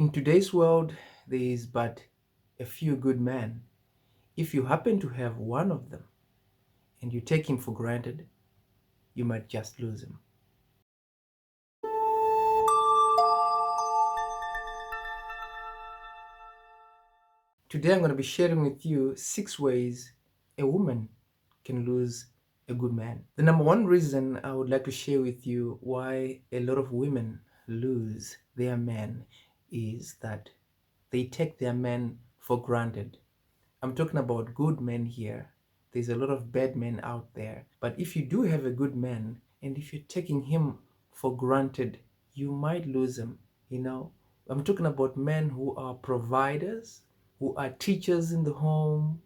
In today's world, there is but a few good men. If you happen to have one of them and you take him for granted, you might just lose him. Today I'm going to be sharing with you 6 ways a woman can lose a good man. The number one reason I would like to share with you why a lot of women lose their men is that they take their men for granted. I'm talking about good men here. There's a lot of bad men out there. But if you do have a good man, and if you're taking him for granted, you might lose him. I'm talking about men who are providers, who are teachers in the home,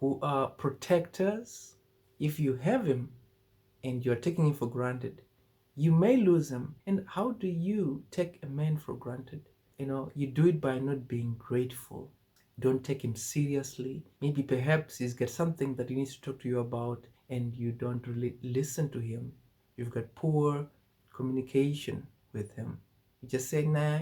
who are protectors. If you have him and you're taking him for granted, you may lose him. And how do you take a man for granted? You do it by not being grateful. Don't take him seriously. Maybe perhaps he's got something that he needs to talk to you about and you don't really listen to him. You've got poor communication with him. You just say, nah,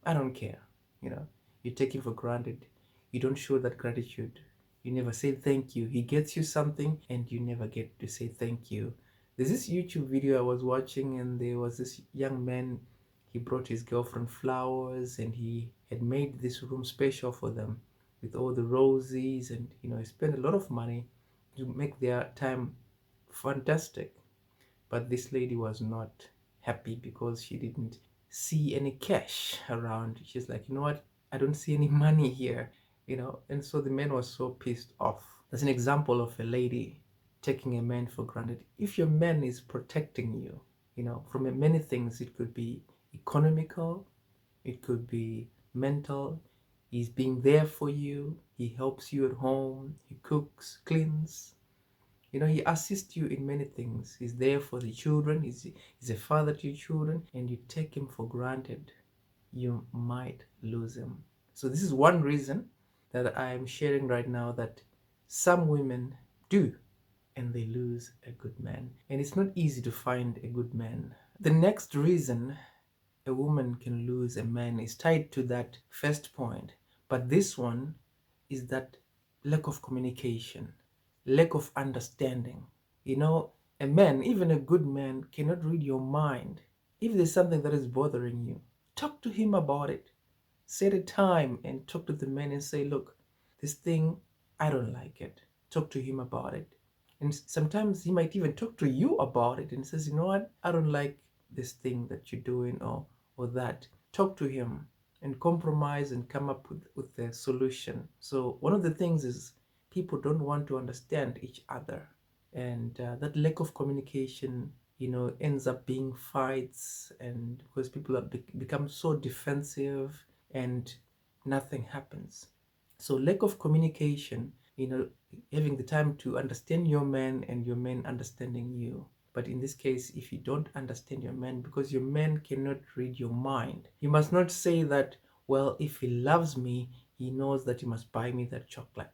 I don't care. You take him for granted. You don't show that gratitude. You never say thank you. He gets you something and you never get to say thank you. There's this YouTube video I was watching, and there was this young man. He brought his girlfriend flowers and he had made this room special for them with all the roses, and he spent a lot of money to make their time fantastic. But this lady was not happy because she didn't see any cash around. She's like, you know what? I don't see any money here, And so the man was so pissed off. That's an example of a lady taking a man for granted. If your man is protecting you, from many things, it could be economical, it could be mental. He's being there for you. He helps you at home. He cooks, cleans. He assists you in many things. He's there for the children. He's a father to your children, and you take him for granted, you might lose him. So this is one reason that I'm sharing right now that some women do, and they lose a good man. And it's not easy to find a good man. The next reason a woman can lose a man is tied to that first point. But this one is that lack of communication, lack of understanding. A man, even a good man, cannot read your mind. If there's something that is bothering you, talk to him about it. Set a time and talk to the man and say, look, this thing, I don't like it. Talk to him about it. And sometimes he might even talk to you about it and says, you know what, I don't like this thing that you're doing, or that. Talk to him and compromise and come up with a solution. So one of the things is people don't want to understand each other. And that lack of communication, ends up being fights, and because people have become so defensive and nothing happens. So lack of communication, having the time to understand your man and your man understanding you. But in this case, if you don't understand your man, because your man cannot read your mind, you must not say that, well, if he loves me, he knows that he must buy me that chocolate.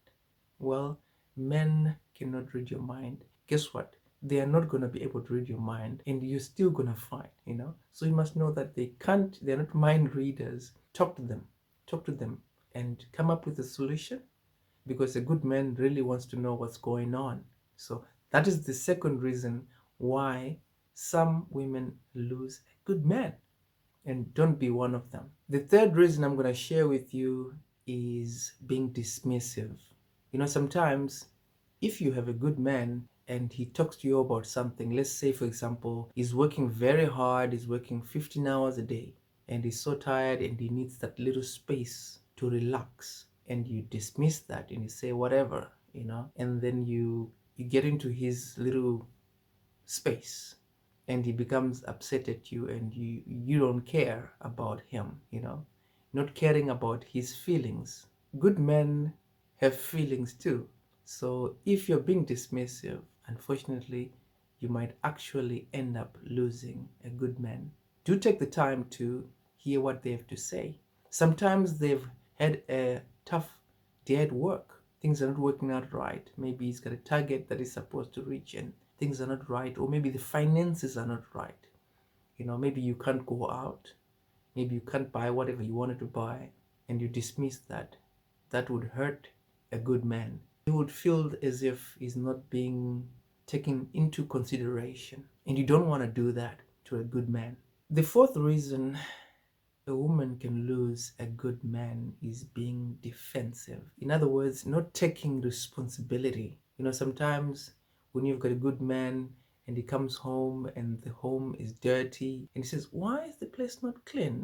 Well, men cannot read your mind. Guess what? They are not going to be able to read your mind, and you're still going to fight, So you must know that they're not mind readers. Talk to them and come up with a solution, because a good man really wants to know what's going on. So that is the second reason why some women lose a good man, and don't be one of them. The third reason I'm going to share with you is being dismissive. Sometimes if you have a good man and he talks to you about something, let's say, for example, he's working very hard, he's working 15 hours a day, and he's so tired and he needs that little space to relax, and you dismiss that and you say whatever, and then you get into his little space and he becomes upset at you, and you don't care about him, not caring about his feelings. Good men have feelings too. So if you're being dismissive, unfortunately, you might actually end up losing a good man. Do take the time to hear what they have to say. Sometimes they've had a tough day at work. Things are not working out right. Maybe he's got a target that he's supposed to reach and things are not right. Or maybe the finances are not right. Maybe you can't go out. maybe you can't buy whatever you wanted to buy, and you dismiss that, that would hurt a good man. He would feel as if he's not being taken into consideration, and you don't want to do that to a good man. The fourth reason a woman can lose a good man is being defensive. In other words, not taking responsibility. Sometimes when you've got a good man and he comes home and the home is dirty and he says, "Why is the place not clean?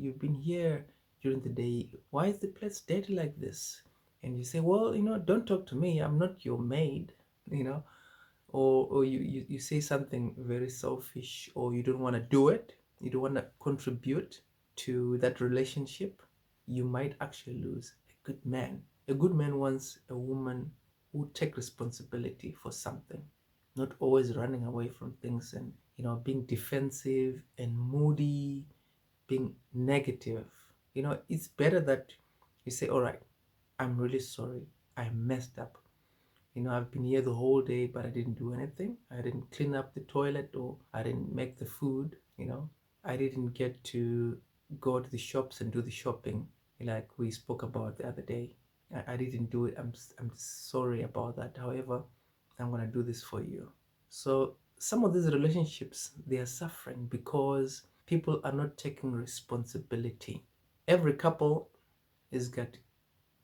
You've been here during the day. Why is the place dirty like this?" And you say, "Well, don't talk to me. I'm not your maid," you know, or you say something very selfish, or you don't want to do it, you don't want to contribute to that relationship. You might actually lose a good man. A good man wants a woman who take responsibility for something, not always running away from things and being defensive and moody, being negative. It's better that you say, "All right, I'm really sorry, I messed up. I've been here the whole day, but I didn't do anything. I didn't clean up the toilet, or I didn't make the food. I didn't get to go to the shops and do the shopping like we spoke about the other day. I didn't do it. I'm sorry about that. However, I'm going to do this for you." So some of these relationships, they are suffering because people are not taking responsibility. Every couple has got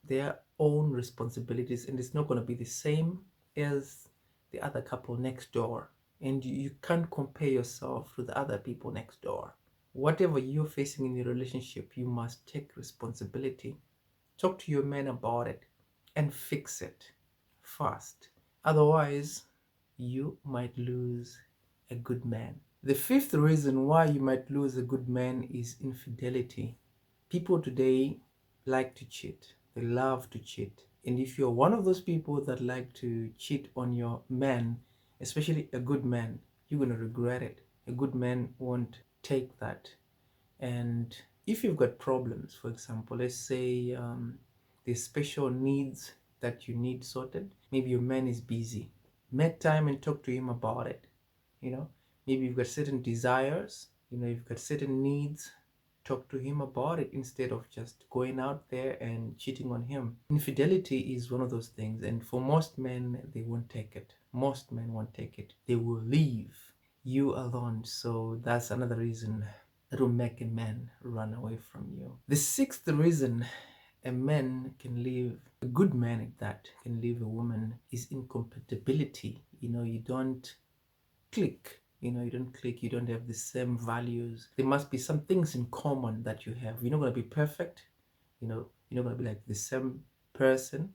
their own responsibilities, and it's not going to be the same as the other couple next door, and you can't compare yourself to the other people next door. Whatever you're facing in your relationship, you must take responsibility. Talk to your man about it and fix it fast. Otherwise, you might lose a good man. The fifth reason why you might lose a good man is infidelity. People today like to cheat. They love to cheat. And if you're one of those people that like to cheat on your man, especially a good man, you're going to regret it. A good man won't take that. And if you've got problems, for example, let's say there's special needs that you need sorted, maybe your man is busy. Make time and talk to him about it. Maybe you've got certain desires, you've got certain needs. Talk to him about it instead of just going out there and cheating on him. Infidelity is one of those things, and for most men, they won't take it. Most men won't take it. They will leave you alone. So that's another reason that will make a man run away from you. The sixth reason a man can leave, a good man at that, can leave a woman is incompatibility. You don't click. You don't have the same values. There must be some things in common that you have. You're not going to be perfect. You're not going to be like the same person,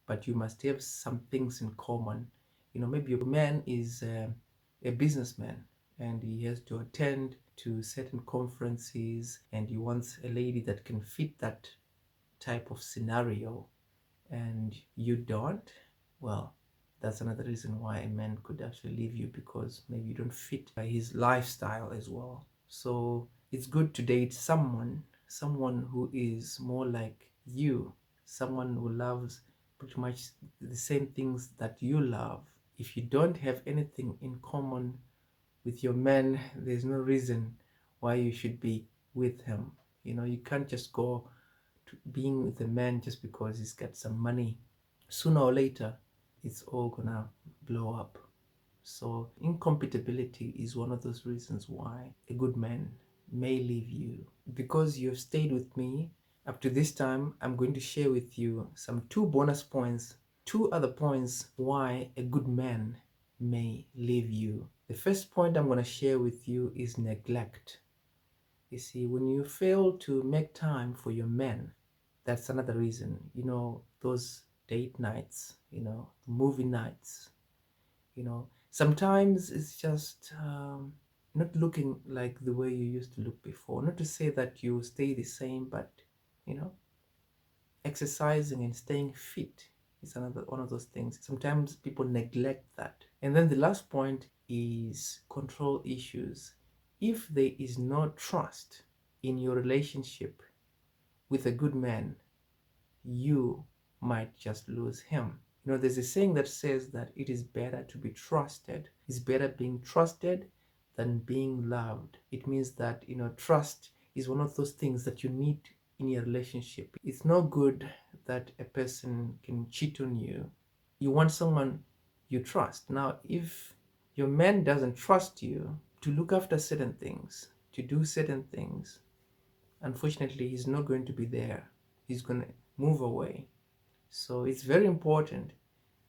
but you must have some things in common. Maybe your man is a businessman and he has to attend to certain conferences, and he wants a lady that can fit that type of scenario, and you don't. Well, that's another reason why a man could actually leave you, because maybe you don't fit his lifestyle as well. So it's good to date someone who is more like you, someone who loves pretty much the same things that you love. If you don't have anything in common with your man, there's no reason why you should be with him. You can't just go to being with a man just because he's got some money. Sooner or later, it's all gonna blow up. So incompatibility is one of those reasons why a good man may leave you. Because you've stayed with me up to this time, I'm going to share with you some 2 bonus points, 2 other points why a good man may leave you. The first point I'm going to share with you is neglect. You see, when you fail to make time for your man, that's another reason. Those date nights, movie nights, sometimes it's just not looking like the way you used to look before. Not to say that you stay the same, but exercising and staying fit is another one of those things. Sometimes people neglect that. And then the last point is control issues. If there is no trust in your relationship with a good man, you might just lose him. There's a saying that says that it is better to be trusted. It's better being trusted than being loved. It means that, trust is one of those things that you need in your relationship. It's not good that a person can cheat on you. You want someone you trust. Now, if your man doesn't trust you to look after certain things, to do certain things, unfortunately, he's not going to be there. He's going to move away. So it's very important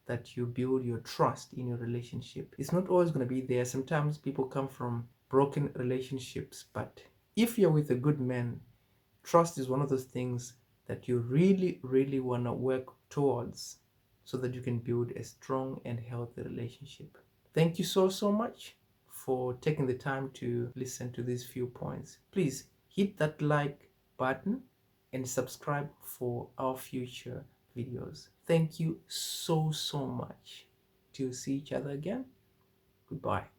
that you build your trust in your relationship. It's not always going to be there. Sometimes people come from broken relationships, but if you're with a good man, trust is one of those things that you really, really want to work towards so that you can build a strong and healthy relationship. Thank you so much for taking the time to listen to these few points. Please hit that like button and subscribe for our future videos. Thank you so much. Till see each other again. Goodbye.